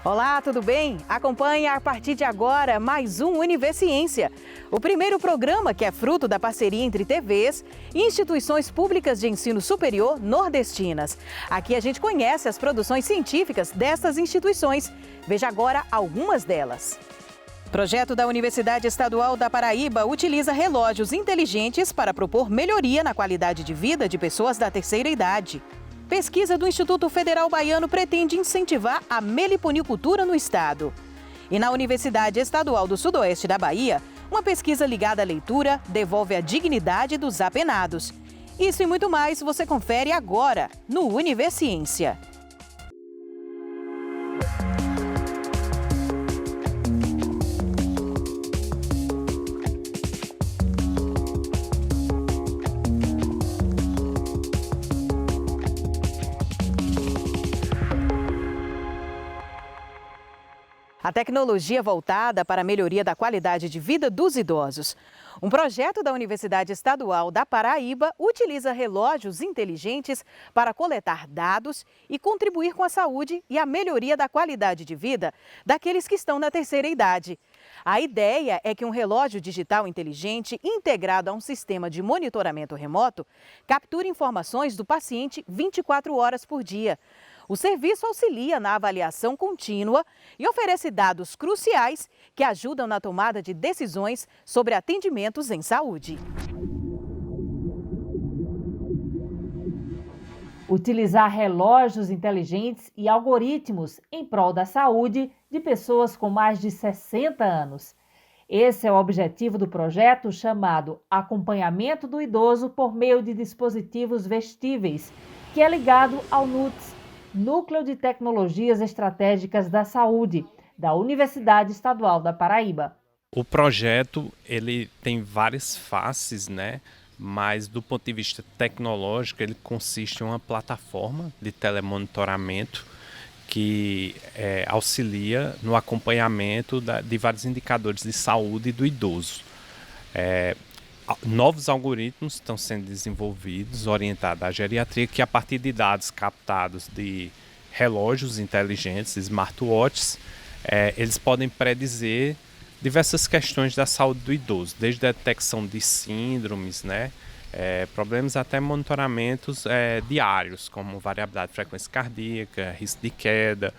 Olá, tudo bem? Acompanhe a partir de agora mais um Univerciência, o primeiro programa que é fruto da parceria entre TVs e instituições públicas de ensino superior nordestinas. Aqui a gente conhece as produções científicas dessas instituições. Veja agora algumas delas. O projeto da Universidade Estadual da Paraíba utiliza relógios inteligentes para propor melhoria na qualidade de vida de pessoas da terceira idade. Pesquisa do Instituto Federal Baiano pretende incentivar a meliponicultura no estado. E na Universidade Estadual do Sudoeste da Bahia, uma pesquisa ligada à leitura devolve a dignidade dos apenados. Isso e muito mais você confere agora no Univerciência. A tecnologia voltada para a melhoria da qualidade de vida dos idosos. Um projeto da Universidade Estadual da Paraíba utiliza relógios inteligentes para coletar dados e contribuir com a saúde e a melhoria da qualidade de vida daqueles que estão na terceira idade. A ideia é que um relógio digital inteligente integrado a um sistema de monitoramento remoto capture informações do paciente 24 horas por dia. O serviço auxilia na avaliação contínua e oferece dados cruciais que ajudam na tomada de decisões sobre atendimentos em saúde. Utilizar relógios inteligentes e algoritmos em prol da saúde de pessoas com mais de 60 anos. Esse é o objetivo do projeto chamado Acompanhamento do Idoso por meio de dispositivos vestíveis, que é ligado ao NUTS, Núcleo de Tecnologias Estratégicas da Saúde, da Universidade Estadual da Paraíba. O projeto ele tem várias faces, mas do ponto de vista tecnológico ele consiste em uma plataforma de telemonitoramento que auxilia no acompanhamento de vários indicadores de saúde do idoso. Novos algoritmos estão sendo desenvolvidos, orientados à geriatria, que a partir de dados captados de relógios inteligentes, smartwatches, eles podem predizer diversas questões da saúde do idoso, desde a detecção de síndromes, problemas até monitoramentos diários, como variabilidade de frequência cardíaca, risco de queda,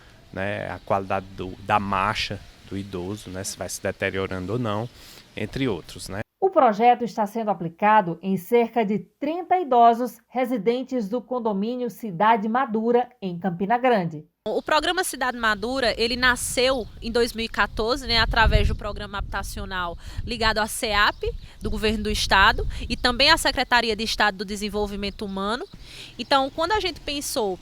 a qualidade da marcha do idoso, se vai se deteriorando ou não, entre outros. O projeto está sendo aplicado em cerca de 30 idosos residentes do condomínio Cidade Madura, em Campina Grande. O programa Cidade Madura, ele nasceu em 2014, através do programa habitacional ligado à SEAP, do governo do estado, e também à Secretaria de Estado do Desenvolvimento Humano. Então, quando a gente pensou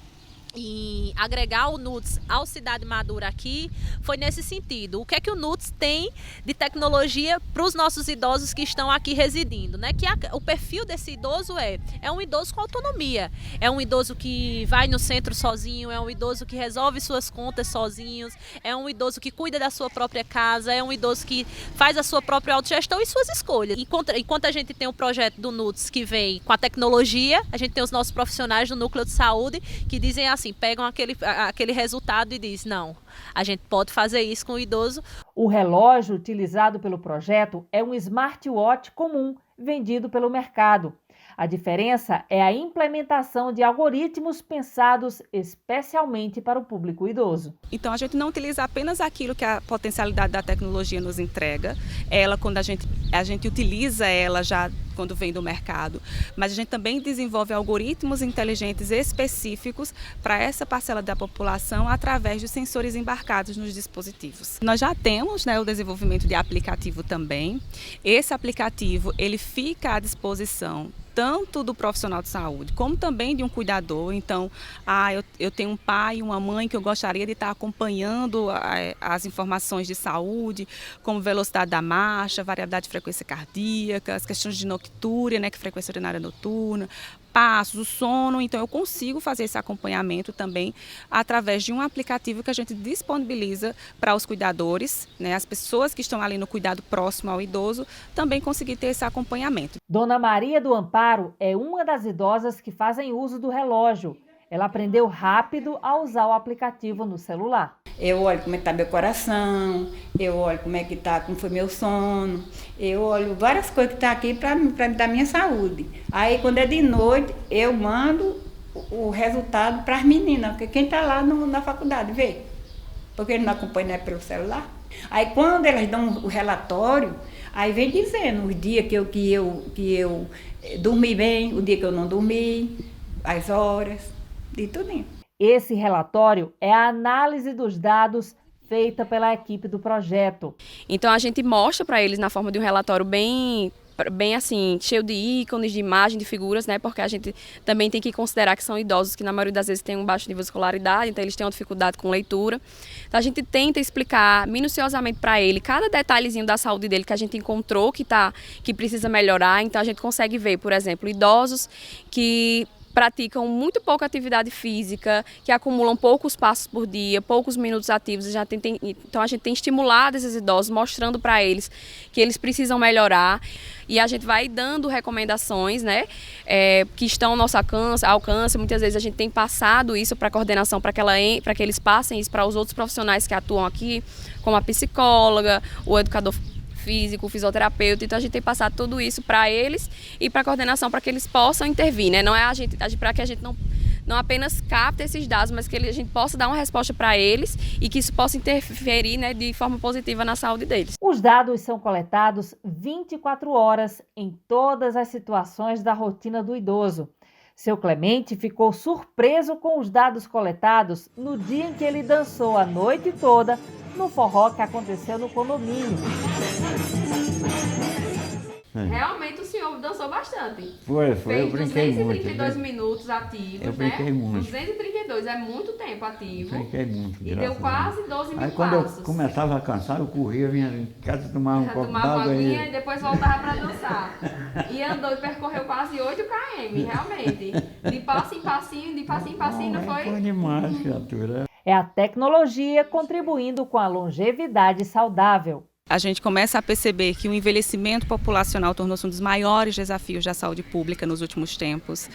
em agregar o NUTS ao Cidade Madura aqui, foi nesse sentido. O que é que o NUTS tem de tecnologia para os nossos idosos que estão aqui residindo? Que o perfil desse idoso é um idoso com autonomia, é um idoso que vai no centro sozinho, é um idoso que resolve suas contas sozinhos, é um idoso que cuida da sua própria casa, é um idoso que faz a sua própria autogestão e suas escolhas. Enquanto a gente tem o projeto do NUTS que vem com a tecnologia, a gente tem os nossos profissionais do núcleo de saúde que dizem assim, pegam aquele resultado e dizem, não, a gente pode fazer isso com o idoso. O relógio utilizado pelo projeto é um smartwatch comum, vendido pelo mercado. A diferença é a implementação de algoritmos pensados especialmente para o público idoso. Então, a gente não utiliza apenas aquilo que a potencialidade da tecnologia nos entrega, quando a gente utiliza ela já quando vem do mercado, mas a gente também desenvolve algoritmos inteligentes específicos para essa parcela da população através de sensores embarcados nos dispositivos. Nós já temos o desenvolvimento de aplicativo também. Esse aplicativo ele fica à disposição tanto do profissional de saúde, como também de um cuidador. Então, eu tenho um pai e uma mãe que eu gostaria de estar acompanhando as informações de saúde, como velocidade da marcha, variabilidade de frequência cardíaca, as questões de noctúria, que é frequência urinária noturna, passos, o sono. Então, eu consigo fazer esse acompanhamento também através de um aplicativo que a gente disponibiliza para os cuidadores, as pessoas que estão ali no cuidado próximo ao idoso, também conseguir ter esse acompanhamento. Dona Maria do Amparo é uma das idosas que fazem uso do relógio. Ela aprendeu rápido a usar o aplicativo no celular. Eu olho como é que está meu coração, eu olho como é que está, como foi meu sono, eu olho várias coisas que estão aqui para me dar minha saúde. Aí, quando é de noite, eu mando o resultado para as meninas, porque quem está lá na faculdade vê, porque eles não acompanham, né, pelo celular. Aí, quando elas dão o relatório, aí vem dizendo os dias que eu dormi bem, o dia que eu não dormi, as horas, de tudinho. Esse relatório é a análise dos dados feita pela equipe do projeto. Então a gente mostra para eles na forma de um relatório bem assim, cheio de ícones, de imagem, de figuras, né? Porque a gente também tem que considerar que são idosos que na maioria das vezes têm um baixo nível de escolaridade, então eles têm uma dificuldade com leitura. Então a gente tenta explicar minuciosamente para ele cada detalhezinho da saúde dele que a gente encontrou que precisa melhorar. Então a gente consegue ver, por exemplo, idosos que praticam muito pouca atividade física, que acumulam poucos passos por dia, poucos minutos ativos. Então a gente tem estimulado esses idosos, mostrando para eles que eles precisam melhorar. E a gente vai dando recomendações, né, que estão ao nosso alcance. Muitas vezes a gente tem passado isso para a coordenação, para que eles passem isso para os outros profissionais que atuam aqui, como a psicóloga, o educador físico, o fisioterapeuta. Então a gente tem passado tudo isso para eles e para a coordenação para que eles possam intervir, né? Não é para que a gente não apenas capte esses dados, mas que a gente possa dar uma resposta para eles e que isso possa interferir, né, de forma positiva na saúde deles. Os dados são coletados 24 horas em todas as situações da rotina do idoso. Seu Clemente ficou surpreso com os dados coletados no dia em que ele dançou a noite toda no forró que aconteceu no condomínio. Realmente o senhor dançou bastante. Foi, eu brinquei muito. 232 minutos ativos, eu brinquei muito. 232 é muito tempo ativo. Brinquei muito, e deu quase 12 mil Aí quando passos. eu começava a cansar, eu corria, vinha em casa, tomava um copo Tomava uma d'água aguinha e depois voltava para dançar. E andou e percorreu quase 8 km, realmente. De passo em passinho, não foi? Foi demais, criatura. É a tecnologia contribuindo com a longevidade saudável. A gente começa a perceber que o envelhecimento populacional tornou-se um dos maiores desafios da saúde pública nos últimos tempos.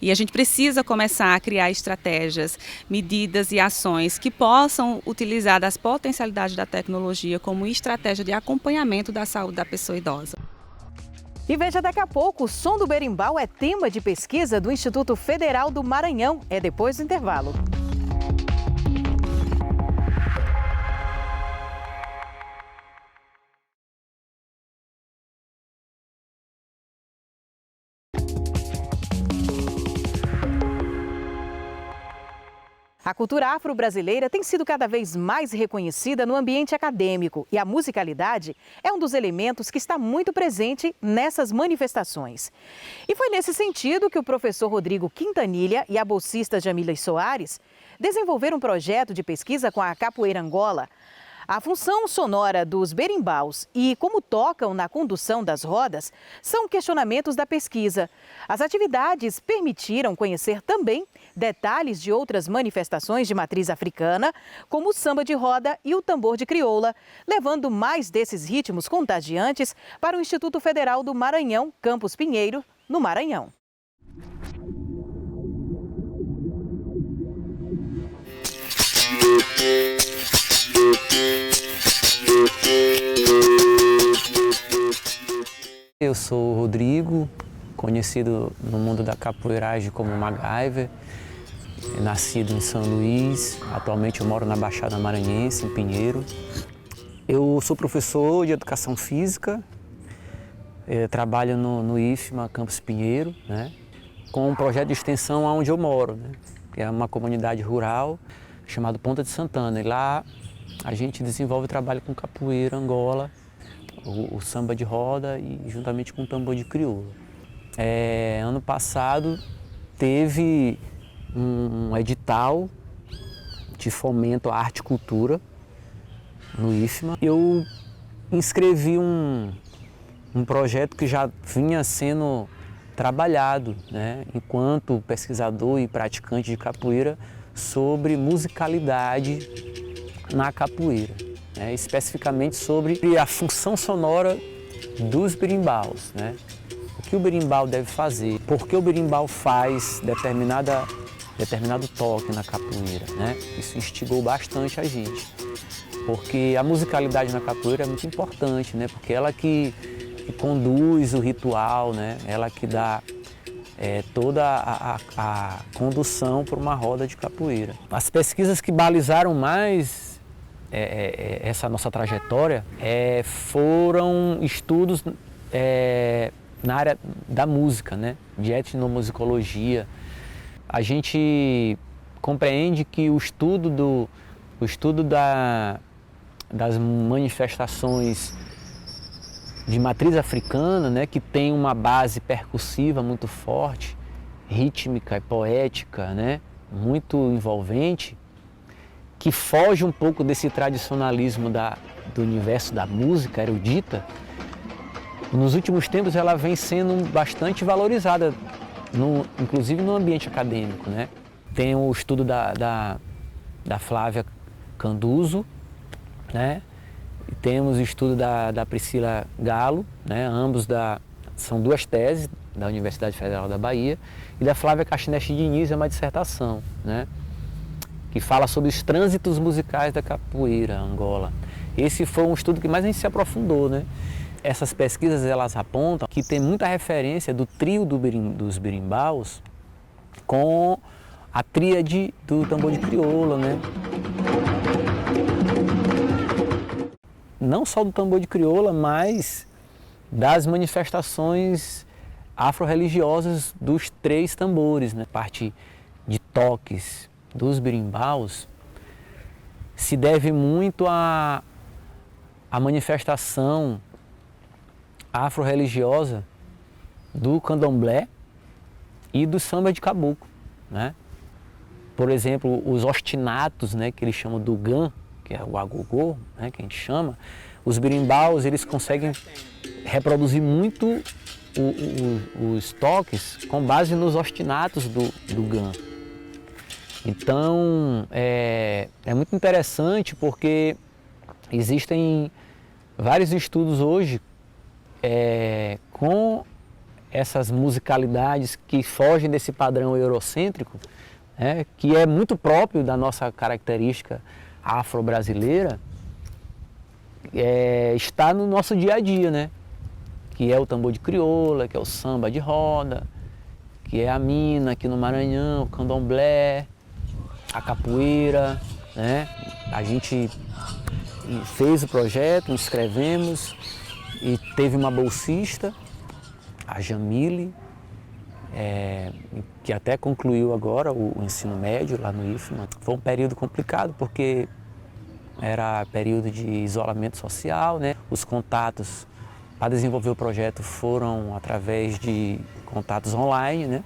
E a gente precisa começar a criar estratégias, medidas e ações que possam utilizar das potencialidades da tecnologia como estratégia de acompanhamento da saúde da pessoa idosa. E veja daqui a pouco, o som do berimbau é tema de pesquisa do Instituto Federal do Maranhão. É depois do intervalo. A cultura afro-brasileira tem sido cada vez mais reconhecida no ambiente acadêmico e a musicalidade é um dos elementos que está muito presente nessas manifestações. E foi nesse sentido que o professor Rodrigo Quintanilha e a bolsista Jamila Soares desenvolveram um projeto de pesquisa com a Capoeira Angola. A função sonora dos berimbaus e como tocam na condução das rodas são questionamentos da pesquisa. As atividades permitiram conhecer também detalhes de outras manifestações de matriz africana, como o samba de roda e o tambor de crioula, levando mais desses ritmos contagiantes para o Instituto Federal do Maranhão, Campus Pinheiro, no Maranhão. Eu sou o Rodrigo, conhecido no mundo da capoeiragem como MacGyver, nascido em São Luís, atualmente eu moro na Baixada Maranhense, em Pinheiro. Eu sou professor de Educação Física, trabalho no IFMA Campus Pinheiro, né, com um projeto de extensão onde eu moro, né, que é uma comunidade rural chamada Ponta de Santana. E lá a gente desenvolve trabalho com capoeira, Angola, o samba de roda e juntamente com o tambor de crioula. Ano passado teve um edital de fomento à arte e cultura no IFMA. Eu inscrevi um projeto que já vinha sendo trabalhado, né, enquanto pesquisador e praticante de capoeira sobre musicalidade na capoeira, né, especificamente sobre a função sonora dos berimbaus, né? O que o berimbau deve fazer, por que o berimbau faz determinada determinado toque na capoeira, né? Isso instigou bastante a gente, porque a musicalidade na capoeira é muito importante, né? Porque ela que conduz o ritual, né? Ela que dá toda a condução para uma roda de capoeira. As pesquisas que balizaram mais essa nossa trajetória foram estudos na área da música, né? De etnomusicologia. A gente compreende que o estudo das manifestações de matriz africana, né, que tem uma base percussiva muito forte, rítmica e poética, né, muito envolvente, que foge um pouco desse tradicionalismo do universo da música erudita. Nos últimos tempos ela vem sendo bastante valorizada, inclusive no ambiente acadêmico, né? Tem o estudo da Flávia Canduzo, né? E temos o estudo da Priscila Galo, né? Ambos são duas teses da Universidade Federal da Bahia, e da Flávia Castineste Diniz é uma dissertação, né? Que fala sobre os trânsitos musicais da capoeira Angola. Esse foi um estudo que mais a gente se aprofundou, né? Essas pesquisas elas apontam que tem muita referência do trio dos berimbaus com a tríade do tambor de crioula, né? Não só do tambor de crioula, mas das manifestações afro-religiosas dos três tambores, né? Parte de toques dos berimbaus se deve muito à manifestação afro-religiosa do candomblé e do samba de caboclo, né? Por exemplo, os ostinatos, né, que eles chamam do gan, que é o agogô, né, que a gente chama, os berimbaus, eles conseguem reproduzir muito os toques com base nos ostinatos do gan. Então, é muito interessante porque existem vários estudos hoje com essas musicalidades que fogem desse padrão eurocêntrico, né, que é muito próprio da nossa característica afro-brasileira, está no nosso dia a dia, né? Que é o tambor de crioula, que é o samba de roda, que é a mina aqui no Maranhão, o candomblé, a capoeira, né? A gente fez o projeto, inscrevemos e teve uma bolsista, a Jamile, que até concluiu agora o ensino médio lá no IFMA. Foi um período complicado porque era período de isolamento social, né? Os contatos para desenvolver o projeto foram através de contatos online, né?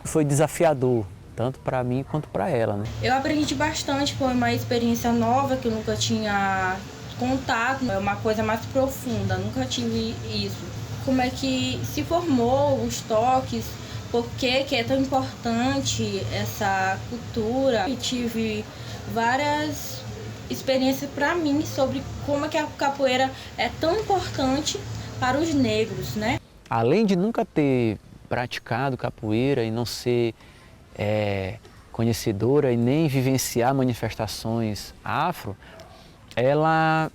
Foi desafiador, tanto para mim quanto para ela, né? Eu aprendi bastante, foi uma experiência nova que eu nunca tinha contato, é uma coisa mais profunda, nunca tive isso. Como é que se formou os toques, por que é tão importante essa cultura. E tive várias experiências para mim sobre como é que a capoeira é tão importante para os negros, né? Além de nunca ter praticado capoeira e não ser conhecedora e nem vivenciar manifestações afro, ela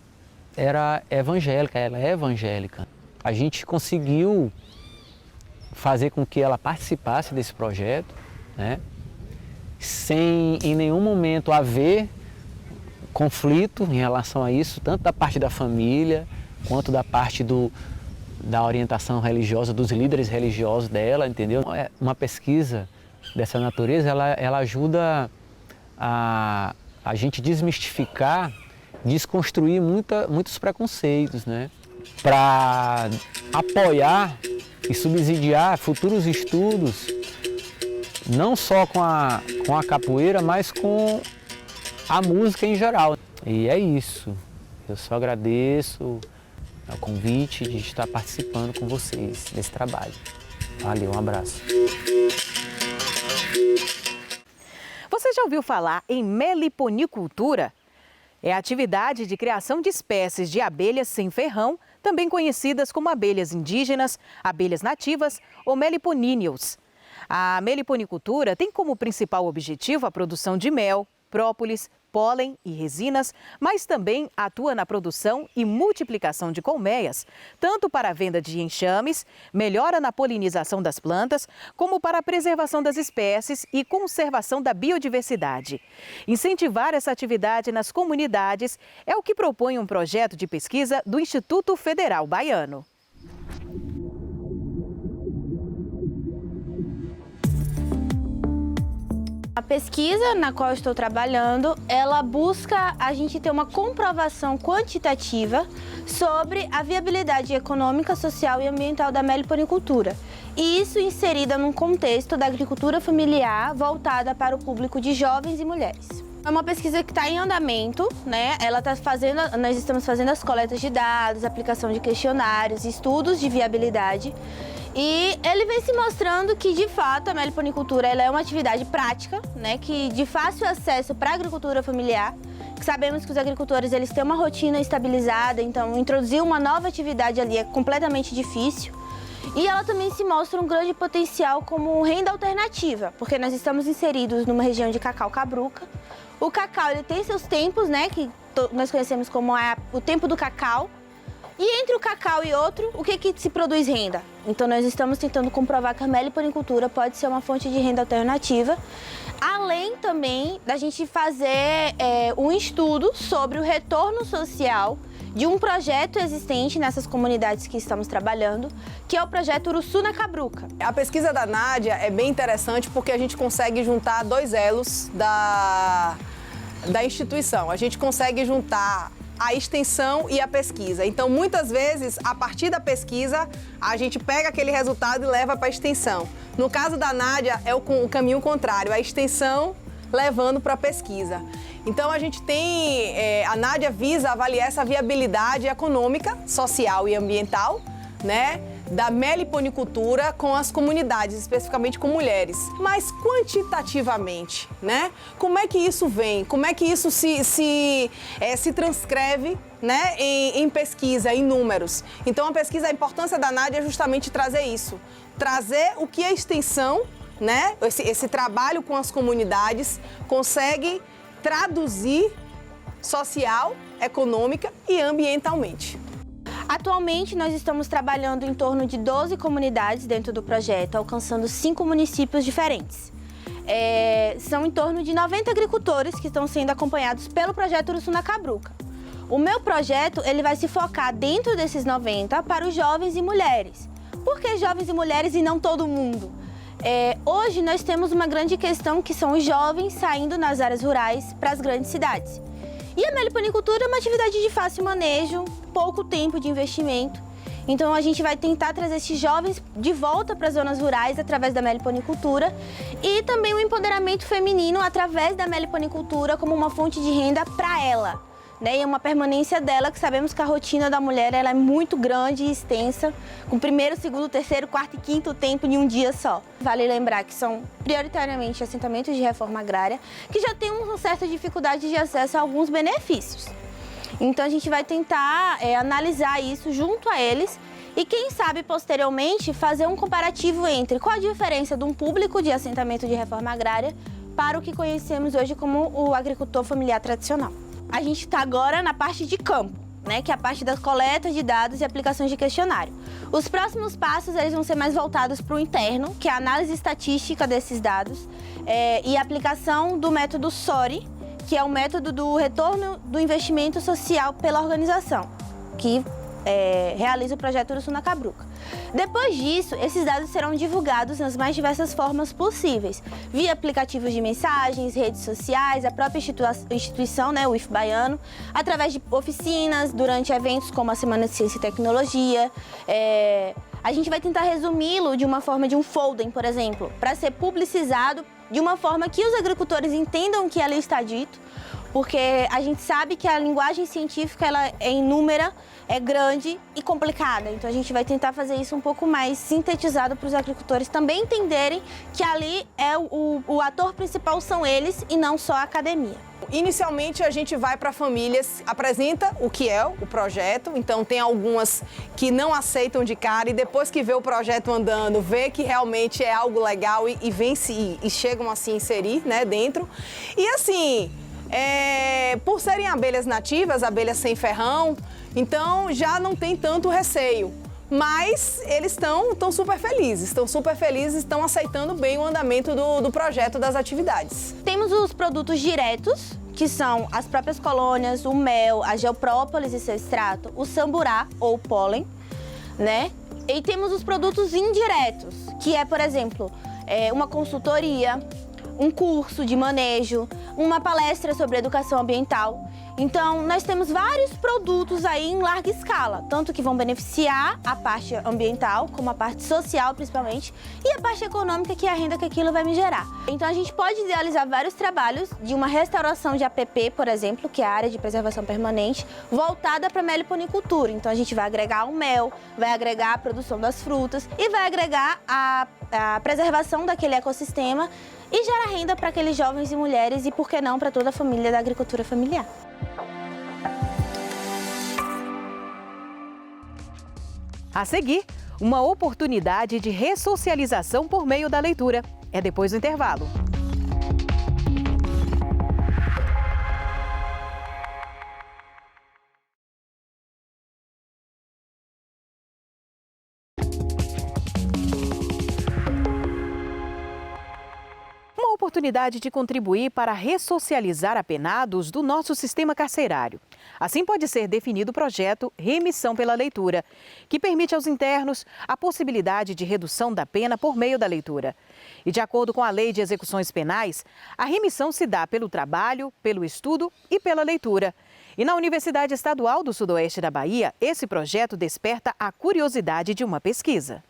era evangélica, ela é evangélica. A gente conseguiu fazer com que ela participasse desse projeto, né? Sem em nenhum momento haver conflito em relação a isso, tanto da parte da família, quanto da parte da orientação religiosa, dos líderes religiosos dela, entendeu? Uma pesquisa dessa natureza, ela ajuda a gente desmistificar, desconstruir muitos preconceitos, né? Para apoiar e subsidiar futuros estudos, não só com a capoeira, mas com a música em geral. E é isso. Eu só agradeço o convite de estar participando com vocês desse trabalho. Valeu, um abraço. Você já ouviu falar em meliponicultura? É a atividade de criação de espécies de abelhas sem ferrão, também conhecidas como abelhas indígenas, abelhas nativas ou meliponíneos. A meliponicultura tem como principal objetivo a produção de mel, própolis, pólen e resinas, mas também atua na produção e multiplicação de colmeias, tanto para a venda de enxames, melhora na polinização das plantas, como para a preservação das espécies e conservação da biodiversidade. Incentivar essa atividade nas comunidades é o que propõe um projeto de pesquisa do Instituto Federal Baiano. A pesquisa na qual eu estou trabalhando, ela busca a gente ter uma comprovação quantitativa sobre a viabilidade econômica, social e ambiental da meliponicultura. E isso inserida num contexto da agricultura familiar voltada para o público de jovens e mulheres. É uma pesquisa que está em andamento, né? Nós estamos fazendo as coletas de dados, aplicação de questionários, estudos de viabilidade. E ele vem se mostrando que, de fato, a meliponicultura ela é uma atividade prática, né, que de fácil acesso para a agricultura familiar. Que sabemos que os agricultores eles têm uma rotina estabilizada, então introduzir uma nova atividade ali é completamente difícil. E ela também se mostra um grande potencial como renda alternativa, porque nós estamos inseridos numa região de cacau cabruca. O cacau ele tem seus tempos, né, que nós conhecemos como o tempo do cacau. E entre o cacau e outro, o que se produz renda? Então nós estamos tentando comprovar que a meliponicultura pode ser uma fonte de renda alternativa, além também da gente fazer um estudo sobre o retorno social de um projeto existente nessas comunidades que estamos trabalhando, que é o projeto Uruçu na Cabruca. A pesquisa da Nádia é bem interessante porque a gente consegue juntar dois elos da instituição. A gente consegue juntar a extensão e a pesquisa. Então, muitas vezes, a partir da pesquisa, a gente pega aquele resultado e leva para a extensão. No caso da Nádia, é o caminho contrário, a extensão levando para a pesquisa. Então, a gente tem, a Nádia visa avaliar essa viabilidade econômica, social e ambiental, né, da meliponicultura com as comunidades, especificamente com mulheres. Mas quantitativamente, né? Como é que isso vem? Como é que isso se transcreve, né, em pesquisa, em números? Então a importância da Nádia é justamente trazer isso. Trazer o que a extensão, né, esse trabalho com as comunidades consegue traduzir social, econômica e ambientalmente. Atualmente, nós estamos trabalhando em torno de 12 comunidades dentro do projeto, alcançando 5 municípios diferentes. São em torno de 90 agricultores que estão sendo acompanhados pelo projeto Uruçu na Cabruca. O meu projeto ele vai se focar dentro desses 90 para os jovens e mulheres. Por que jovens e mulheres e não todo mundo? Hoje nós temos uma grande questão que são os jovens saindo nas áreas rurais para as grandes cidades. E a meliponicultura é uma atividade de fácil manejo, pouco tempo de investimento. Então a gente vai tentar trazer esses jovens de volta para as zonas rurais através da meliponicultura e também o empoderamento feminino através da meliponicultura como uma fonte de renda para ela. Né? E uma permanência dela, que sabemos que a rotina da mulher ela é muito grande e extensa, com primeiro, segundo, terceiro, quarto e quinto tempo em um dia só. Vale lembrar que são prioritariamente assentamentos de reforma agrária, que já têm uma certa dificuldade de acesso a alguns benefícios. Então a gente vai tentar analisar isso junto a eles e quem sabe posteriormente fazer um comparativo entre qual a diferença de um público de assentamento de reforma agrária para o que conhecemos hoje como o agricultor familiar tradicional. A gente está agora na parte de campo, né, que é a parte das coletas de dados e aplicações de questionário. Os próximos passos eles vão ser mais voltados para o interno, que é a análise estatística desses dados e a aplicação do método SORI, que é o método do retorno do investimento social pela organização, que realiza o projeto Uruçu na Cabruca. Depois disso, esses dados serão divulgados nas mais diversas formas possíveis, via aplicativos de mensagens, redes sociais, a própria instituição, né, o IF Baiano, através de oficinas, durante eventos como a Semana de Ciência e Tecnologia. A gente vai tentar resumi-lo de uma forma de um folder, por exemplo, para ser publicizado de uma forma que os agricultores entendam o que ali está dito, porque a gente sabe que a linguagem científica ela é inúmera, é grande e complicada. Então a gente vai tentar fazer isso um pouco mais sintetizado para os agricultores também entenderem que ali é o ator principal são eles e não só a academia. Inicialmente a gente vai para famílias, apresenta o que é o projeto, então tem algumas que não aceitam de cara e depois que vê o projeto andando, vê que realmente é algo legal e vem e chegam a se inserir, né, dentro. E assim, por serem abelhas nativas, abelhas sem ferrão, então já não tem tanto receio. Mas eles estão super felizes, estão aceitando bem o andamento do projeto, das atividades. Temos os produtos diretos, que são as próprias colônias, o mel, a geoprópolis e seu extrato, o samburá ou pólen, né? E temos os produtos indiretos, que é, por exemplo, uma consultoria, um curso de manejo, uma palestra sobre educação ambiental. Então, nós temos vários produtos aí em larga escala, tanto que vão beneficiar a parte ambiental, como a parte social, principalmente, e a parte econômica, que é a renda que aquilo vai me gerar. Então, a gente pode idealizar vários trabalhos de uma restauração de APP, por exemplo, que é a área de preservação permanente, voltada para a meliponicultura. Então, a gente vai agregar o mel, vai agregar a produção das frutas e vai agregar a preservação daquele ecossistema e gera renda para aqueles jovens e mulheres e, por que não, para toda a família da agricultura familiar. A seguir, uma oportunidade de ressocialização por meio da leitura. É depois do intervalo. Uma oportunidade de contribuir para ressocializar apenados do nosso sistema carcerário. Assim pode ser definido o projeto Remissão pela Leitura, que permite aos internos a possibilidade de redução da pena por meio da leitura. E de acordo com a Lei de Execuções Penais, a remissão se dá pelo trabalho, pelo estudo e pela leitura. E na Universidade Estadual do Sudoeste da Bahia, esse projeto desperta a curiosidade de uma pesquisa.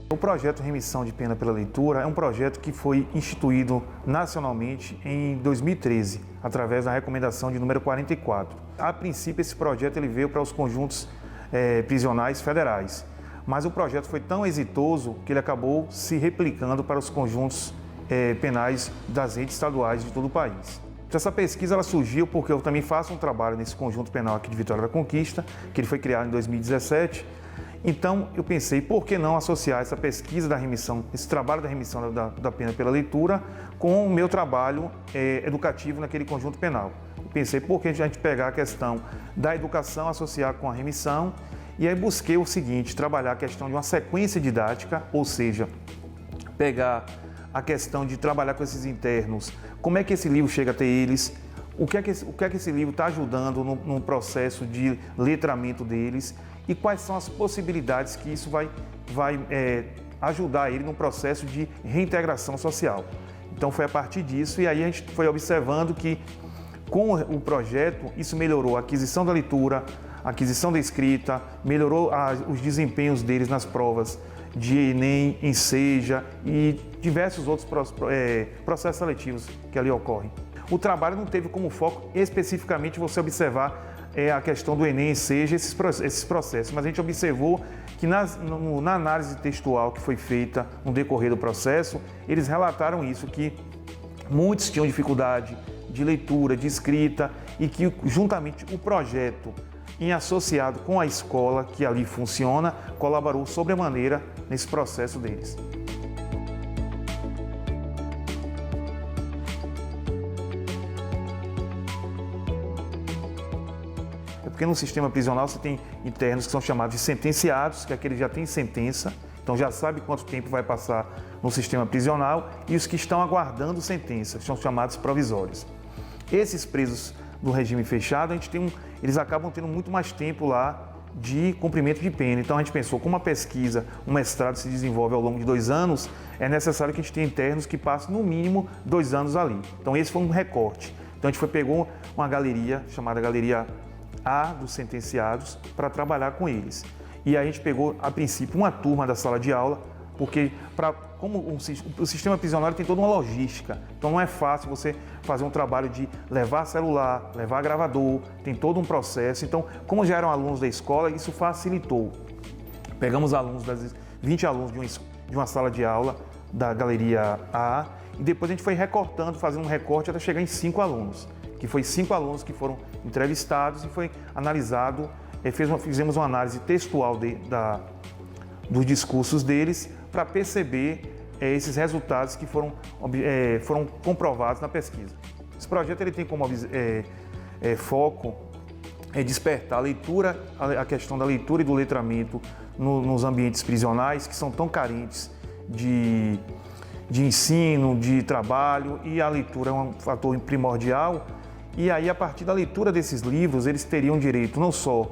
O projeto Remissão de Pena pela Leitura é um projeto que foi instituído nacionalmente em 2013, através da recomendação de número 44. A princípio, esse projeto ele veio para os conjuntos prisionais federais, mas o projeto foi tão exitoso que ele acabou se replicando para os conjuntos penais das redes estaduais de todo o país. Então, essa pesquisa ela surgiu porque eu também faço um trabalho nesse conjunto penal aqui de Vitória da Conquista, que ele foi criado em 2017. Então, eu pensei, por que não associar essa pesquisa da remissão, esse trabalho da remissão da pena pela leitura, com o meu trabalho educativo naquele conjunto penal. Eu pensei, por que a gente pegar a questão da educação, associar com a remissão, e aí busquei o seguinte, trabalhar a questão de uma sequência didática, ou seja, pegar a questão de trabalhar com esses internos, como é que esse livro chega até eles, o que é que esse livro está ajudando no processo de letramento deles, e quais são as possibilidades que isso vai ajudar ele no processo de reintegração social. Então foi a partir disso, e aí a gente foi observando que com o projeto isso melhorou a aquisição da leitura, a aquisição da escrita, melhorou os desempenhos deles nas provas de Enem, Enseja e diversos outros processos seletivos que ali ocorrem. O trabalho não teve como foco especificamente você observar a questão do Enem, Enseja, esses processos, mas a gente observou que na análise textual que foi feita no decorrer do processo, eles relataram isso, que muitos tinham dificuldade de leitura, de escrita, e que juntamente o projeto, em associado com a escola que ali funciona, colaborou sobremaneira nesse processo deles. Porque no sistema prisional você tem internos que são chamados de sentenciados, que é aquele que já tem sentença, então já sabe quanto tempo vai passar no sistema prisional, e os que estão aguardando sentença, são chamados provisórios. Esses presos do regime fechado, eles acabam tendo muito mais tempo lá de cumprimento de pena. Então a gente pensou, como a pesquisa, um mestrado se desenvolve ao longo de 2 anos, é necessário que a gente tenha internos que passem no mínimo 2 anos ali. Então esse foi um recorte. Então a gente pegou uma galeria, chamada Galeria A dos sentenciados, para trabalhar com eles. E a gente pegou, a princípio, uma turma da sala de aula, porque para como o sistema prisional tem toda uma logística, então não é fácil você fazer um trabalho de levar celular, levar gravador, tem todo um processo. Então, como já eram alunos da escola, isso facilitou. Pegamos alunos, 20 alunos de uma sala de aula da Galeria A, e depois a gente foi recortando, fazendo um recorte até chegar em 5 alunos, que foi 5 alunos que foram entrevistados e foi analisado, fizemos uma análise textual dos discursos deles para perceber esses resultados que foram comprovados na pesquisa. Esse projeto ele tem como foco despertar a leitura, a questão da leitura e do letramento nos ambientes prisionais, que são tão carentes de ensino, de trabalho, e a leitura é um fator primordial. E aí, a partir da leitura desses livros, eles teriam direito não só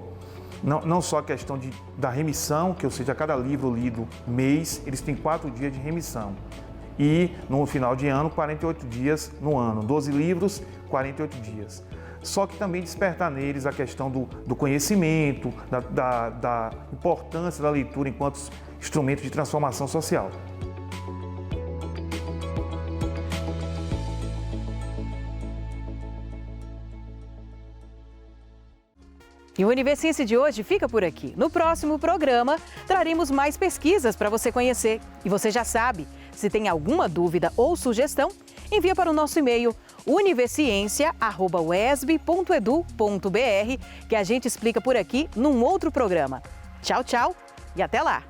a questão da remissão, que ou seja, cada livro lido mês, eles têm 4 dias de remissão. E no final de ano, 48 dias no ano. 12 livros, 48 dias. Só que também despertar neles a questão do conhecimento, da importância da leitura enquanto instrumento de transformação social. E o Universiense de hoje fica por aqui. No próximo programa, traremos mais pesquisas para você conhecer. E você já sabe, se tem alguma dúvida ou sugestão, envia para o nosso e-mail universiencia@uesb.edu.br, que a gente explica por aqui num outro programa. Tchau, tchau e até lá!